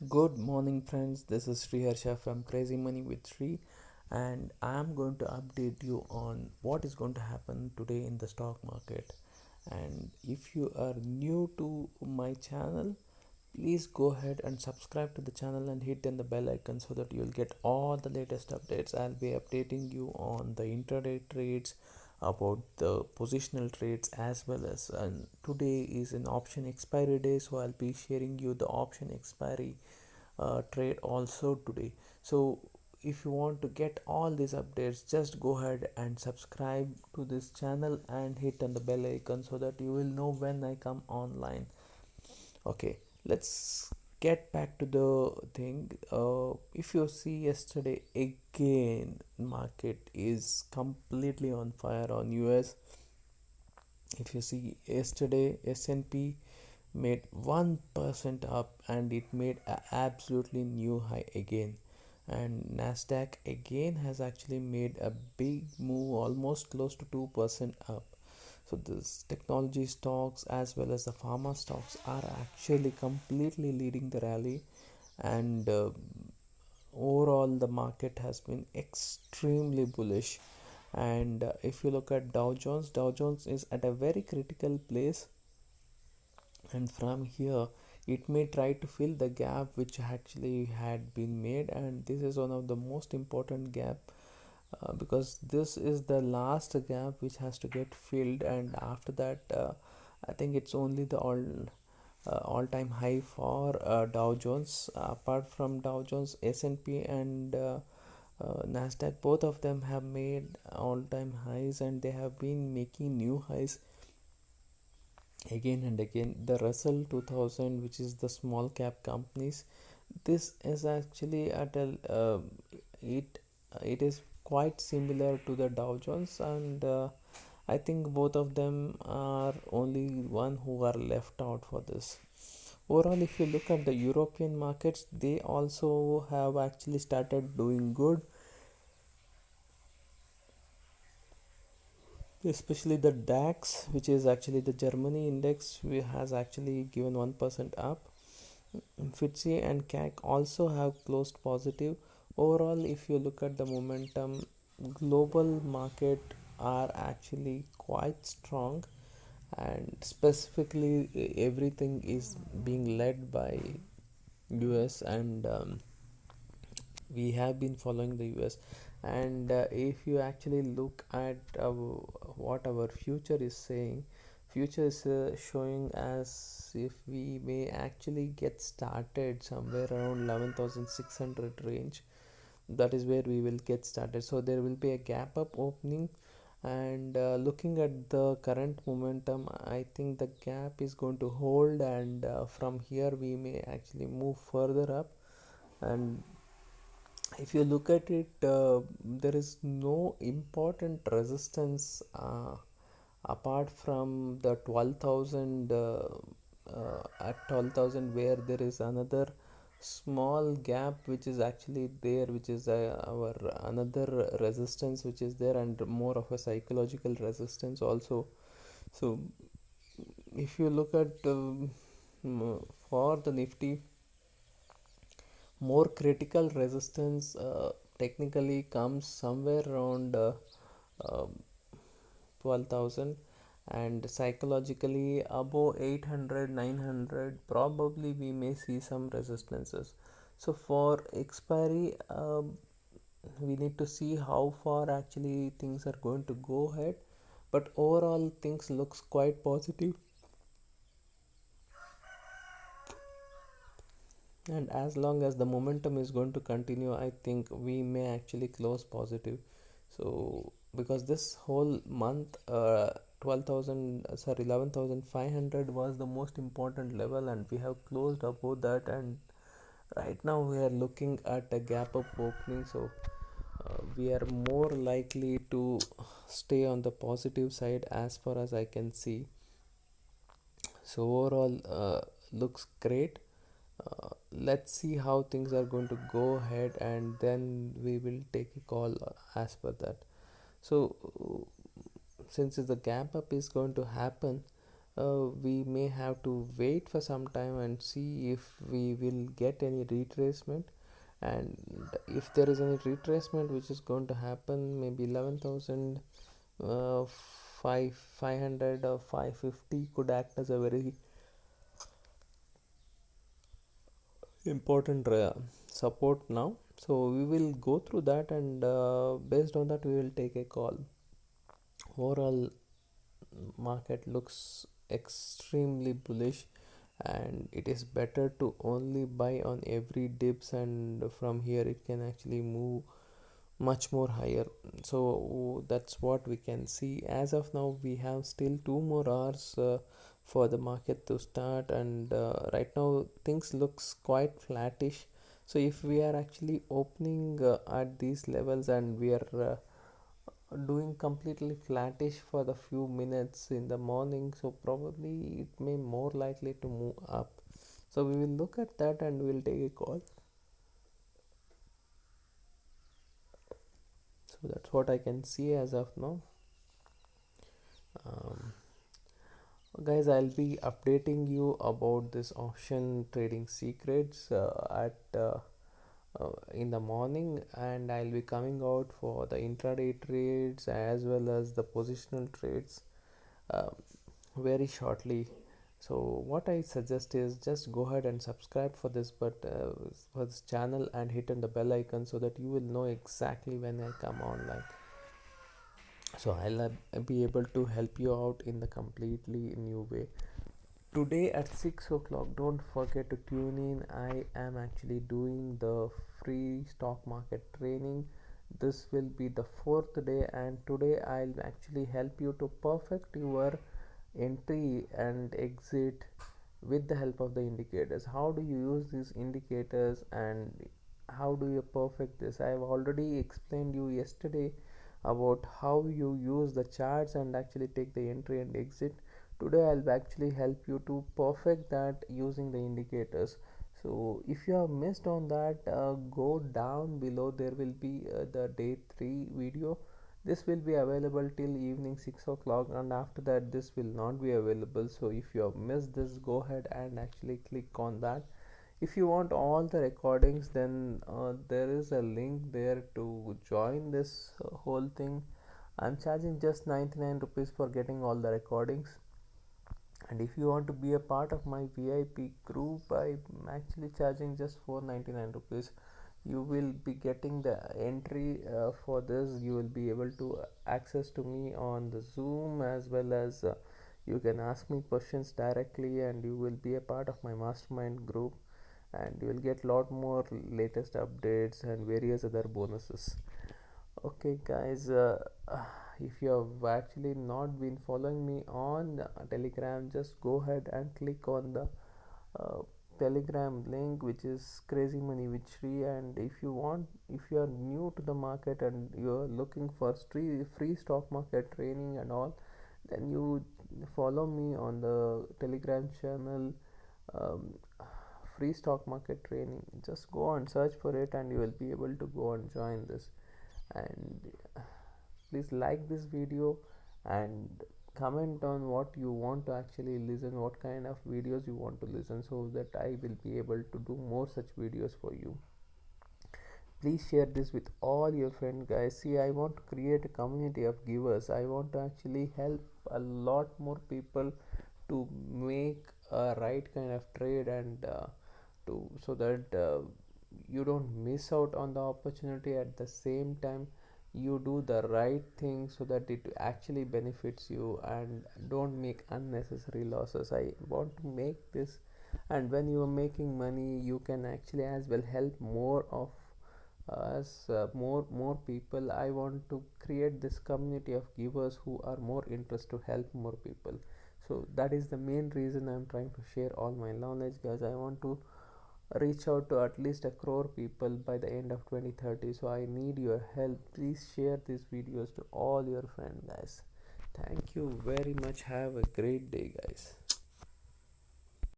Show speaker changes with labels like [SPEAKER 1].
[SPEAKER 1] Good morning, friends. This is Sri Harsha from Crazy Money with Sri, and I am going to update you on what is going to happen today in the stock market. And if you are new to my channel, please go ahead and subscribe to the channel and hit then the bell icon so that you'll get all the latest updates. I'll be updating you on the intraday trades, about the positional trades, as well as and today is an option expiry day, so I'll be sharing you the option expiry trade also today. So if you want to get all these updates, just go ahead and subscribe to this channel and hit on the bell icon so that you will know when I come online. Okay, let's get back to the thing. If you see yesterday again, market is completely on fire on US. If you see yesterday, S&P made 1% up and it made a absolutely new high again, and Nasdaq again has actually made a big move, almost close to 2% up. So this technology stocks as well as the pharma stocks are actually completely leading the rally, and overall the market has been extremely bullish. And if you look at Dow Jones is at a very critical place, and from here it may try to fill the gap which actually had been made, and this is one of the most important gap, because this is the last gap which has to get filled, and after that I think it's only the all-time high for Dow Jones. Apart from Dow Jones, S&P and Nasdaq, both of them have made all-time highs and they have been making new highs again and again. The Russell 2000, which is the small cap companies, this is actually at a it is quite similar to the Dow Jones, and I think both of them are only one who are left out for this. Overall, if you look at the European markets, they also have actually started doing good, especially the DAX, which is actually the Germany index, has actually given 1% up. FTSE and CAC also have closed positive. Overall, if you look at the momentum, global market are actually quite strong, and specifically everything is being led by US, and we have been following the US. And if you actually look at what our future is saying, future is showing as if we may actually get started somewhere around 11,600 range. That is where we will get started, so there will be a gap up opening, and looking at the current momentum, I think the gap is going to hold, and from here we may actually move further up. And if you look at it, there is no important resistance apart from the 12,000, at 12,000, where there is another small gap which is actually there, which is our another resistance which is there, and more of a psychological resistance also. So if you look at for the Nifty, more critical resistance technically comes somewhere around uh, 12,000, and psychologically above 800, 900, probably we may see some resistances. So for expiry, we need to see how far actually things are going to go ahead, but overall things looks quite positive, and as long as the momentum is going to continue, I think we may actually close positive. So because this whole month, 12,000, sorry, 11,500 was the most important level, and we have closed above that, and right now we are looking at a gap up opening. So we are more likely to stay on the positive side as far as I can see. So overall, looks great. Let's see how things are going to go ahead, and then we will take a call as per that. So since the gap up is going to happen, we may have to wait for some time and see if we will get any retracement. And if there is any retracement which is going to happen, maybe 11,000 uh, 500 or 550 could act as a very important support now. So we will go through that, and based on that we will take a call. Overall market looks extremely bullish, and it is better to only buy on every dips, and from here it can actually move much more higher. So that's what we can see as of now. We have still 2 more hours for the market to start, and right now things looks quite flattish. So if we are actually opening at these levels and we are doing completely flattish for the few minutes in the morning, so probably it may more likely to move up. So we will look at that and we'll take a call. So that's what I can see as of now. um, Guys, I'll be updating you about this option trading secrets at in the morning, and I'll be coming out for the intraday trades as well as the positional trades uh, very shortly. So what I suggest is just go ahead and subscribe for this, for this channel, and hit on the bell icon so that you will know exactly when I come online. So I'll be able to help you out in the completely new way. Today at 6 o'clock, don't forget to tune in. I am actually doing the free stock market training. This will be the fourth day, and today I'll actually help you to perfect your entry and exit with the help of the indicators. How do you use these indicators and how do you perfect this? I have already explained you yesterday about how you use the charts and actually take the entry and exit. Today I'll actually help you to perfect that using the indicators. So if you have missed on that, go down below, there will be the day 3 video. This will be available till evening 6 o'clock, and after that this will not be available. So if you have missed this, go ahead and actually click on that. If you want all the recordings, then there is a link there to join this whole thing. I'm charging just 99 rupees for getting all the recordings, and if you want to be a part of my VIP group, I'm actually charging just 499 rupees. You will be getting the entry for this. You will be able to access to me on the Zoom, as well as you can ask me questions directly, and you will be a part of my mastermind group, and you will get lot more latest updates and various other bonuses. Okay guys, if you have actually not been following me on Telegram, just go ahead and click on the uh, Telegram link, which is Crazy Money with Shri. And if you are new to the market and you are looking for free stock market training and all, then you follow me on the Telegram channel, um, free stock market training. Just go and search for it, and you will be able to go and join this. And please like this video and comment on what you want to actually listen, what kind of videos you want to listen, so that I will be able to do more such videos for you. Please share this with all your friends, guys. See, I want to create a community of givers. I want to actually help a lot more people to make a right kind of trade, and to so that you don't miss out on the opportunity. At the same time, you do the right thing so that it actually benefits you, and don't make unnecessary losses. I want to make this, and when you are making money, you can actually as well help more of us, more people. I want to create this community of givers who are more interested to help more people. So that is the main reason I'm trying to share all my knowledge, guys. I want to reach out to at least 1 crore people by the end of 2030. So I need your help. Please share these videos to all your friends, guys. Thank you very much. Have a great day, guys.